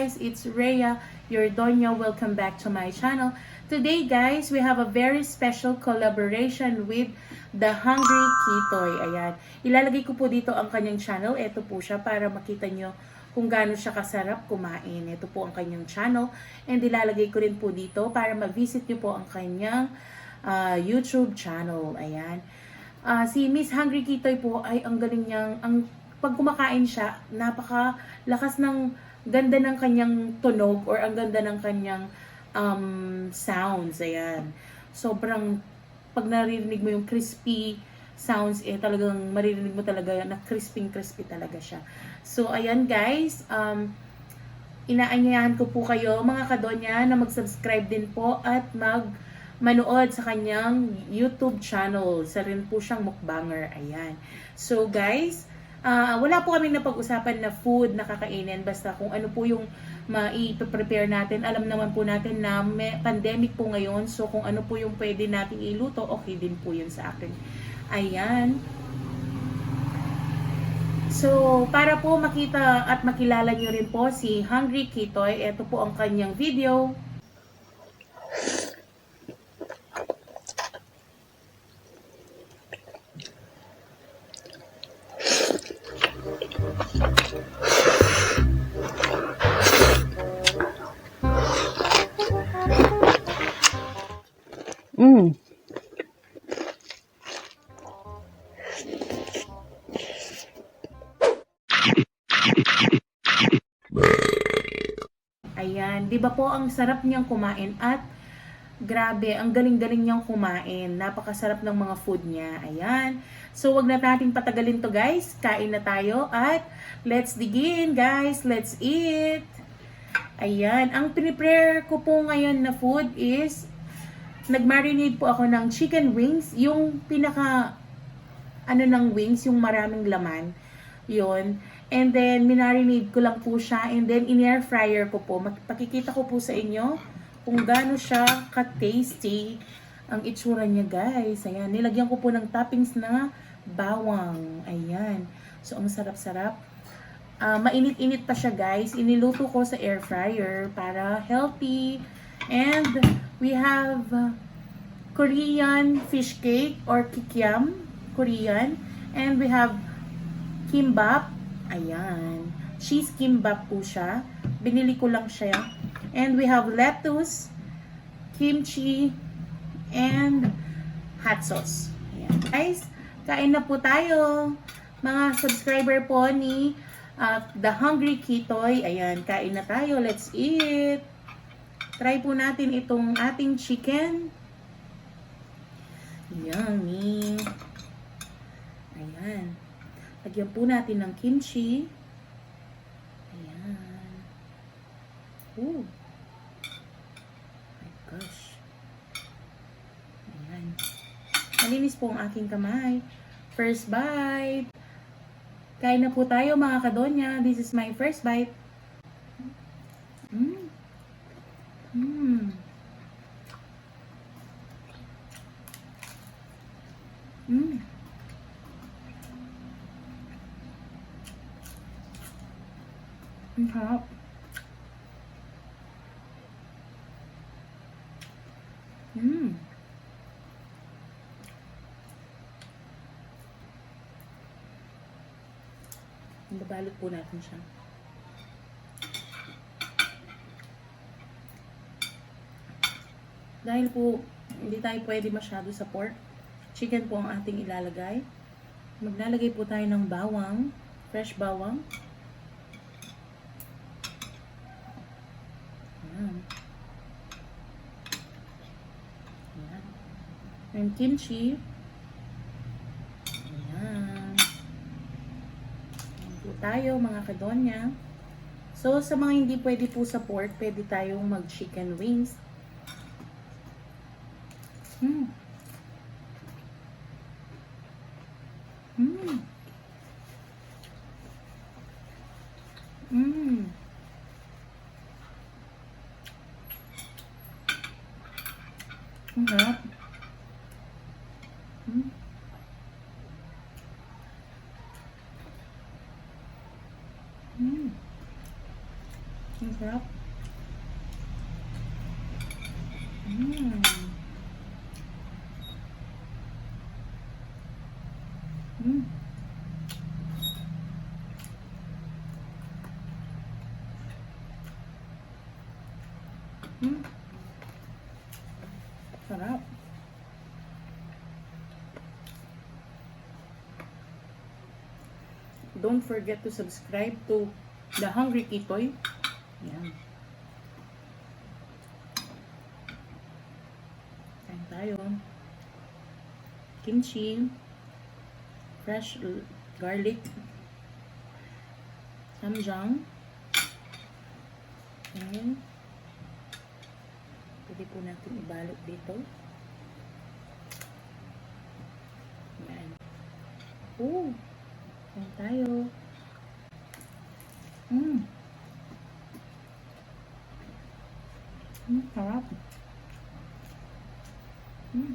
guys, it's Rhea, your Donya. Welcome back to my channel. Today guys, we have a very special collaboration with The Hungry Kitoy. Ayan, ilalagay ko po dito ang kanyang channel. Ito po siya para makita nyo kung gaano siya kasarap kumain. Ito po ang kanyang channel. And ilalagay ko rin po dito para mag-visit nyo po ang kanyang YouTube channel. Ayan. Si Miss Hungry Kitoy po ay ang galing niyang, pag kumakain siya, napaka-lakas ng ganda ng kanyang tunog or ang ganda ng kanyang sounds. Ayan. Sobrang, pag naririnig mo yung crispy sounds, talagang maririnig mo talaga na crispy talaga siya. So, ayan guys, inaanyayahan ko po kayo mga kadonya na mag-subscribe din po at manood sa kanyang YouTube channel. Isa rin po siyang mukbanger. Ayan. So guys, wala po kami napag-usapan na food na kakainin. Basta kung ano po yung mai-prepare natin. Alam naman po natin na may pandemic po ngayon. So kung ano po yung pwede nating iluto, okay din po yun sa akin. Ayan. So, para po makita at makilala nyo rin po si Hungry Kitoy, ito po ang kanyang video. Ayan, 'di ba po ang sarap niyang kumain at grabe, ang galing-galing niyang kumain. Napakasarap ng mga food niya. Ayan. So, wag na nating patagalin to guys. Kain na tayo at let's begin guys. Let's eat. Ayan, ang prepare ko po ngayon na food is nag-marinate po ako ng chicken wings. Yung pinaka ng wings, yung maraming laman. Yun. And then, minarinade ko lang po siya. And then, in-air fryer ko po. Pakikita ko po sa inyo kung gaano siya ka-tasty ang itsura niya, guys. Ayan. Nilagyan ko po ng toppings na bawang. Ayan. So, ang sarap-sarap. Mainit-init pa siya, guys. Iniluto ko sa air fryer para healthy. And, we have Korean fish cake or kikiam. Korean. And we have kimbap. Ayan. Cheese kimbap po siya. Binili ko lang siya. And we have lettuce, kimchi, and hot sauce. Ayan. Guys, kain na po tayo. Mga subscriber po ni The Hungry Kitoy. Ayan, kain na tayo. Let's eat. Try po natin itong ating chicken. Yummy. Ayan. Lagyan po natin ng kimchi. Ayan. Oh. My gosh. Ayan. Malinis po ang aking kamay. First bite. Kain na po tayo mga kadonya. This is my first bite. Mmm. Mmm. Mmm. Ang sarap. Babalot po natin siya. Dahil po, hindi tayo pwede masyado sa pork. Chicken po ang ating ilalagay. Maglalagay po tayo ng bawang. Fresh bawang. Ayan. Ayan. And kimchi. Ayan. Ayan po tayo mga kadonya. So, sa mga hindi pwede po sa pork, pwede tayong mag-chicken wings. Mmm. Mmm. Mmm. Ang sarap. Ang sarap. Mm. Mm. Mm. Sarap. Don't forget to subscribe to The Hungry Kitoy. Yan. Kain tayo. Kimchi. Fresh garlic. Samjang. And pwede po natin ibalot dito. Yan. Oh! Kain tayo. Sarap. Mm.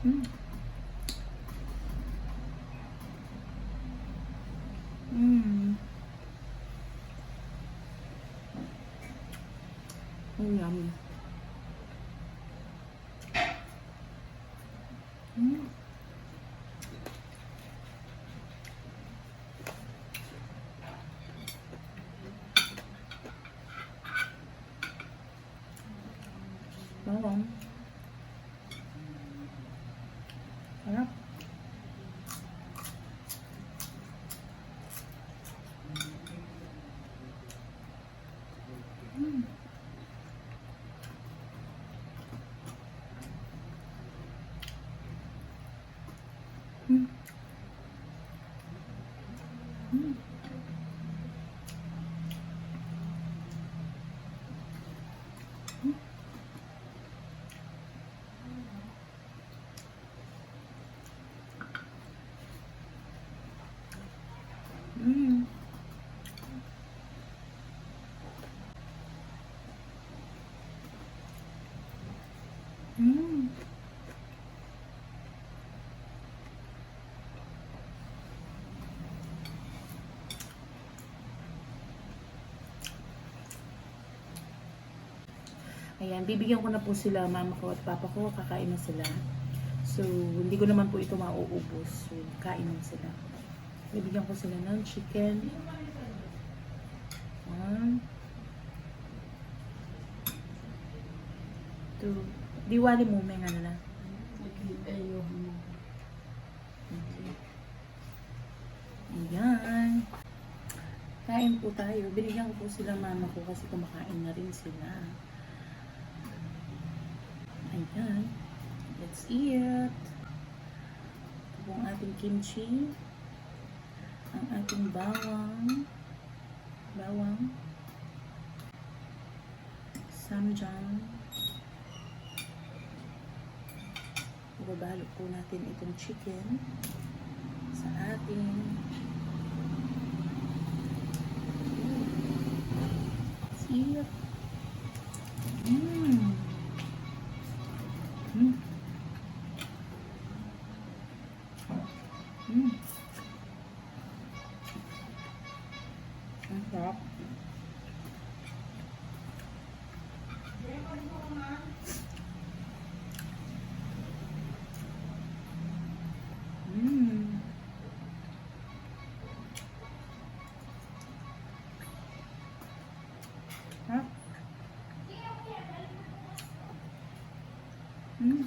Mm. Mm. Oh, yummy. Mm. Bawang. Sarap. Mm. Mm. Mm. Mm. Mm. Ayan, bibigyan ko na po sila, mama ko at papa ko, kakain na sila. So, hindi ko naman po ito mauubos. So, kain na sila. Bibigyan ko sila ng chicken. One. Two. Diwali mo, may nga na. Okay. Ayan. Kain po tayo. Binigyan ko po sila mama ko kasi kumakain na rin sila. Ayan. Let's eat. Ito po ang ating kimchi. Ang ating bawang. Samjang. Ibabalo po natin itong chicken sa ating eat. Mm. Mm. Mm. Ang sarap. Mm. Sarap. Mm.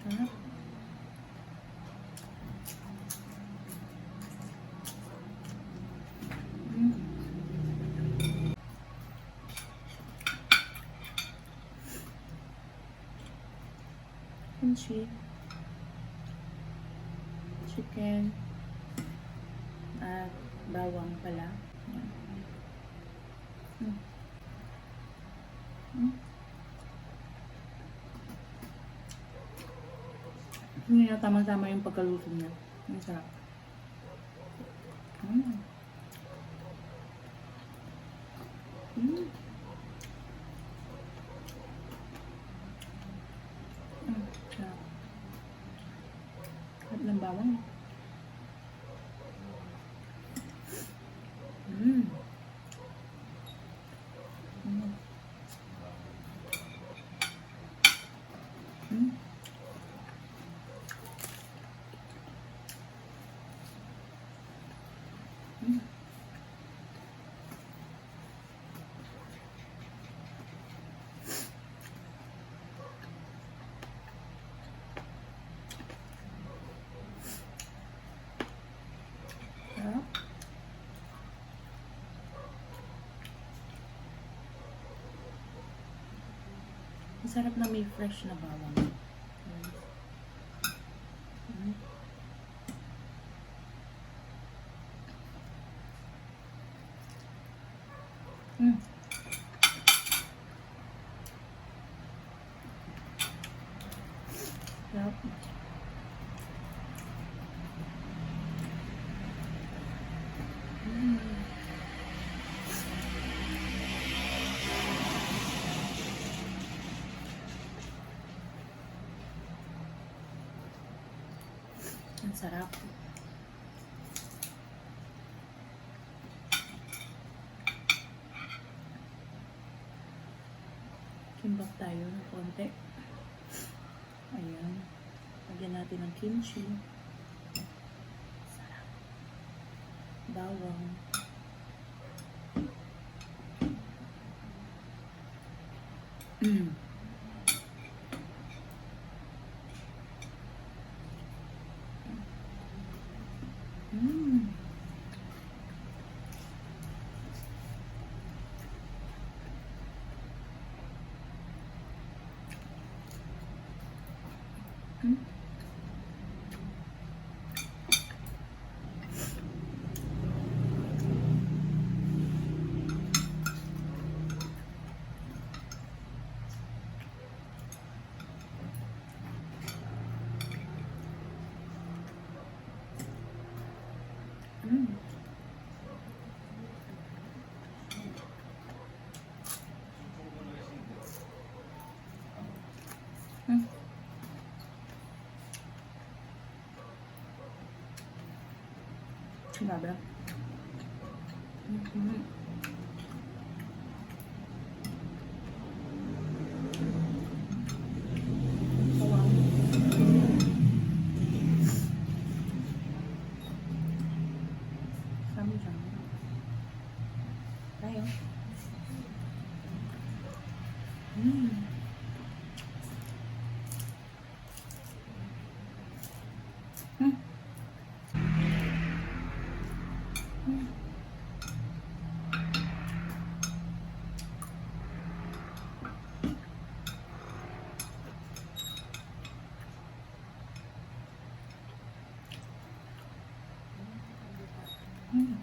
Sarap. Mm. Kimchi, chicken, at bawang pala. Yan. Mm. Mm. Hindi na tama-tama yung pagkaluto niya. Ang sarap. Mm. Mm. Mm. Sarap. Sarap ng bawang. bawang. Mm. Mm. Mm. Mm. Sarap. Masarap na may fresh na bawang. Mm. Mm. Sarap. Mm. Ang sarap. Kimbap tayo ng konti. Ayan. Lagyan natin ng kimchi. Sarap. Bawang. Mm. Mm. Mm. Mm. Mm. Grabe. Mm-hmm. Wow. Kami dyan. Tayo. Mm. Mm. Mm. Mm.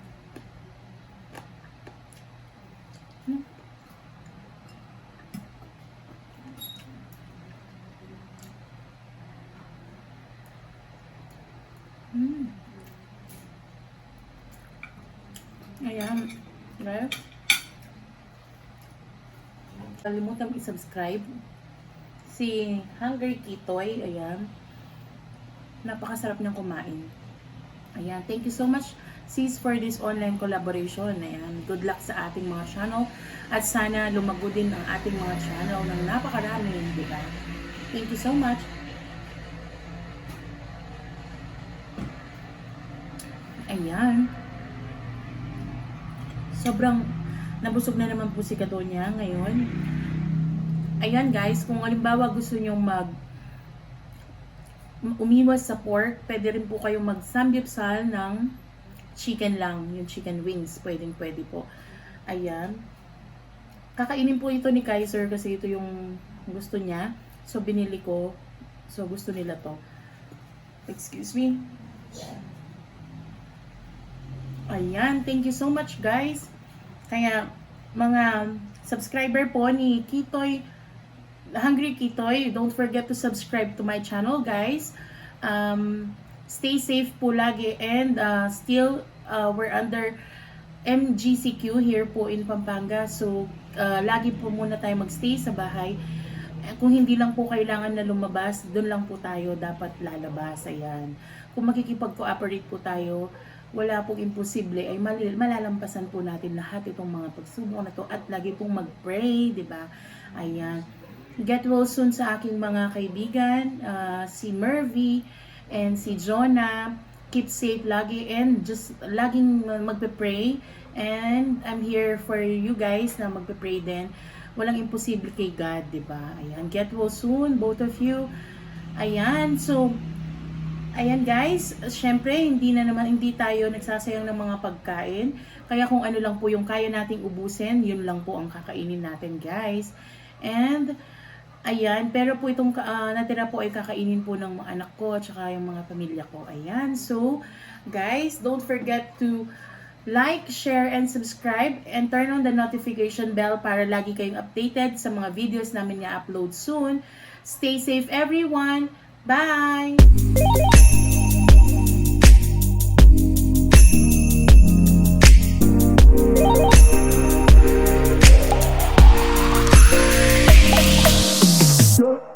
Mm. Mm. Ayan. Right? Kalimutan i-subscribe si Hungry Kitoy. Ayan. Napakasarap niyang kumain. Ayan. Thank you so much, sis, for this online collaboration. Ayan. Good luck sa ating mga channel. At sana lumago din ang ating mga channel ng napakarami. Diba? Thank you so much. Ayan. Sobrang nabusog na naman po si Katonya ngayon. Ayan guys, kung halimbawa gusto nyo umiwas sa pork, pwede rin po kayong mag-samgyupsal ng chicken lang, yung chicken wings, pwede po. Ayan. Kakainin po ito ni Kaiser kasi ito yung gusto niya. So binili ko. So gusto nila to. Excuse me. Ayan, thank you so much guys. Kaya mga subscriber po ni Kitoy, Hungry Kitoy, don't forget to subscribe to my channel guys. Stay safe po lagi and still we're under MGCQ here po in Pampanga. So lagi po muna tayo magstay sa bahay. Kung hindi lang po kailangan na lumabas, doon lang po tayo dapat lalabas. Ayan. Kung makikipag-cooperate po tayo, wala pong imposible, ay malalampasan po natin lahat itong mga pagsubok na to at lagi pong mag-pray, di ba? Ayan. Get well soon sa aking mga kaibigan, si Mervy and si Jonah. Keep safe lagi and just laging magpe-pray. And I'm here for you guys na magpe-pray din. Walang imposible kay God, di ba? Ayan, get well soon, both of you. Ayan, so, ayan guys, syempre, hindi tayo nagsasayang ng mga pagkain. Kaya kung ano lang po yung kaya nating ubusin, yun lang po ang kakainin natin, guys. And, ayan, pero po itong natira po ay kakainin po ng mga anak ko at saka yung mga pamilya ko. Ayan, so, guys, don't forget to like, share, and subscribe, and turn on the notification bell para lagi kayong updated sa mga videos namin na upload soon. Stay safe everyone! Bye!